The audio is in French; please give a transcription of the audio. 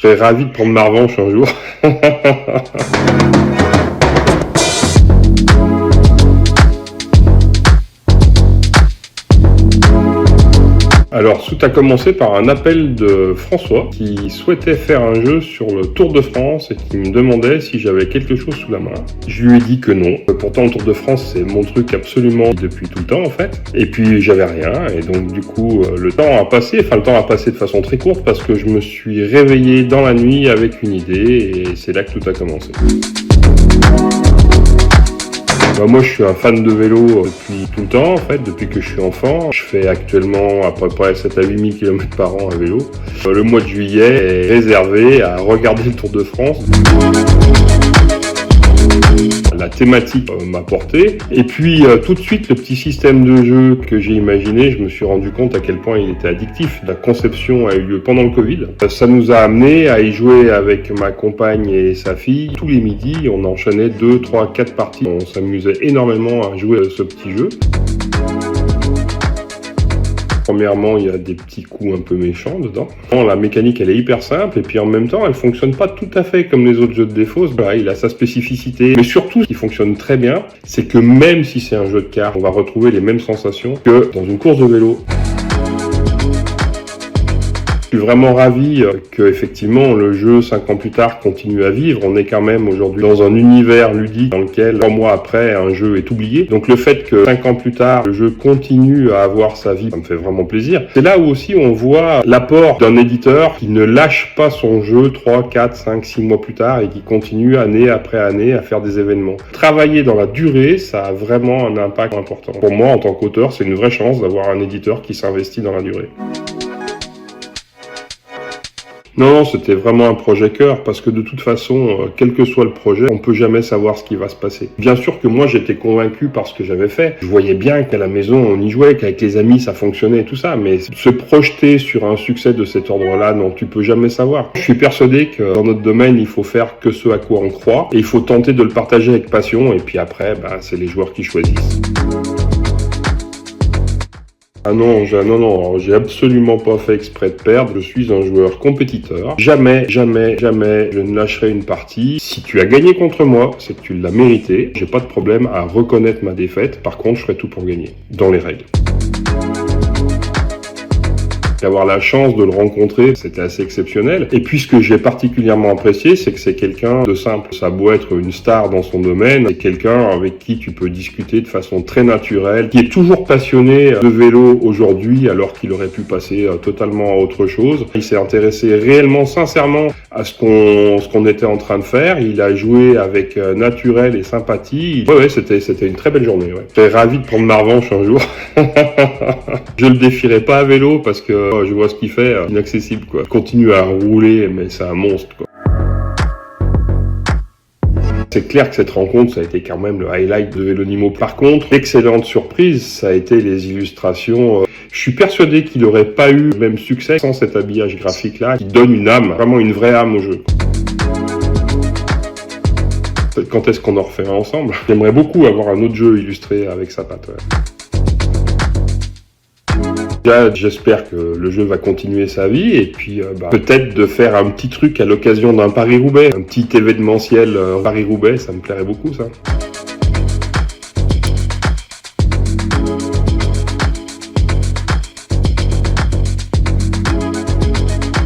serais ravi de prendre ma revanche un jour. Alors, tout a commencé par un appel de François qui souhaitait faire un jeu sur le Tour de France et qui me demandait si j'avais quelque chose sous la main. Je lui ai dit que non. Pourtant, le Tour de France, c'est mon truc absolument depuis tout le temps, en fait. Et puis, j'avais rien. Et donc, du coup, le temps a passé de façon très courte parce que je me suis réveillé dans la nuit avec une idée et c'est là que tout a commencé. Moi, je suis un fan de vélo depuis tout le temps, en fait, depuis que je suis enfant. Je fais actuellement à peu près 7 à 8 000 km par an à vélo. Le mois de juillet est réservé à regarder le Tour de France. La thématique m'a porté. Et puis, tout de suite, le petit système de jeu que j'ai imaginé, je me suis rendu compte à quel point il était addictif. La conception a eu lieu pendant le Covid. Ça nous a amené à y jouer avec ma compagne et sa fille. Tous les midis, on enchaînait 2, 3, 4 parties. On s'amusait énormément à jouer à ce petit jeu. Premièrement, il y a des petits coups un peu méchants dedans. La mécanique, elle est hyper simple et puis en même temps, elle fonctionne pas tout à fait comme les autres jeux de défausse. Il a sa spécificité. Mais surtout, ce qui fonctionne très bien, c'est que même si c'est un jeu de cartes, on va retrouver les mêmes sensations que dans une course de vélo. Je suis vraiment ravi que effectivement le jeu 5 ans plus tard continue à vivre. On est quand même aujourd'hui dans un univers ludique dans lequel 3 mois après un jeu est oublié. Donc le fait que 5 ans plus tard le jeu continue à avoir sa vie, ça me fait vraiment plaisir. C'est là où aussi on voit l'apport d'un éditeur qui ne lâche pas son jeu 3, 4, 5, 6 mois plus tard et qui continue année après année à faire des événements. Travailler dans la durée, ça a vraiment un impact important. Pour moi en tant qu'auteur, c'est une vraie chance d'avoir un éditeur qui s'investit dans la durée. Non, c'était vraiment un projet cœur parce que de toute façon, quel que soit le projet, on peut jamais savoir ce qui va se passer. Bien sûr que moi, j'étais convaincu par ce que j'avais fait. Je voyais bien qu'à la maison, on y jouait, qu'avec les amis, ça fonctionnait et tout ça. Mais se projeter sur un succès de cet ordre-là, non, tu peux jamais savoir. Je suis persuadé que dans notre domaine, il faut faire que ce à quoi on croit et il faut tenter de le partager avec passion. Et puis après, c'est les joueurs qui choisissent. Ah non, j'ai absolument pas fait exprès de perdre. Je suis un joueur compétiteur. Jamais, je ne lâcherai une partie. Si tu as gagné contre moi, c'est que tu l'as mérité. J'ai pas de problème à reconnaître ma défaite. Par contre, je ferai tout pour gagner, dans les règles. Avoir la chance de le rencontrer, c'était assez exceptionnel. Et puis ce que j'ai particulièrement apprécié, c'est que c'est quelqu'un de simple. Ça a beau être une star dans son domaine, c'est quelqu'un avec qui tu peux discuter de façon très naturelle, qui est toujours passionné de vélo aujourd'hui, alors qu'il aurait pu passer totalement à autre chose. Il s'est intéressé réellement, sincèrement, à ce qu'on était en train de faire. Il a joué avec naturel et sympathie. Ouais, c'était une très belle journée. Ouais. J'étais ravi de prendre ma revanche un jour. Je le défierai pas à vélo parce que je vois ce qu'il fait, inaccessible quoi. Il continue à rouler, mais c'est un monstre quoi. C'est clair que cette rencontre, ça a été quand même le highlight de Vélonimo. Par contre, excellente surprise, ça a été les illustrations. Je suis persuadé qu'il n'aurait pas eu le même succès sans cet habillage graphique-là, qui donne une âme, vraiment une vraie âme au jeu. Quand est-ce qu'on en refait un ensemble? J'aimerais beaucoup avoir un autre jeu illustré avec sa patte. Ouais. Déjà, j'espère que le jeu va continuer sa vie et puis peut-être de faire un petit truc à l'occasion d'un Paris-Roubaix, un petit événementiel Paris-Roubaix, ça me plairait beaucoup ça.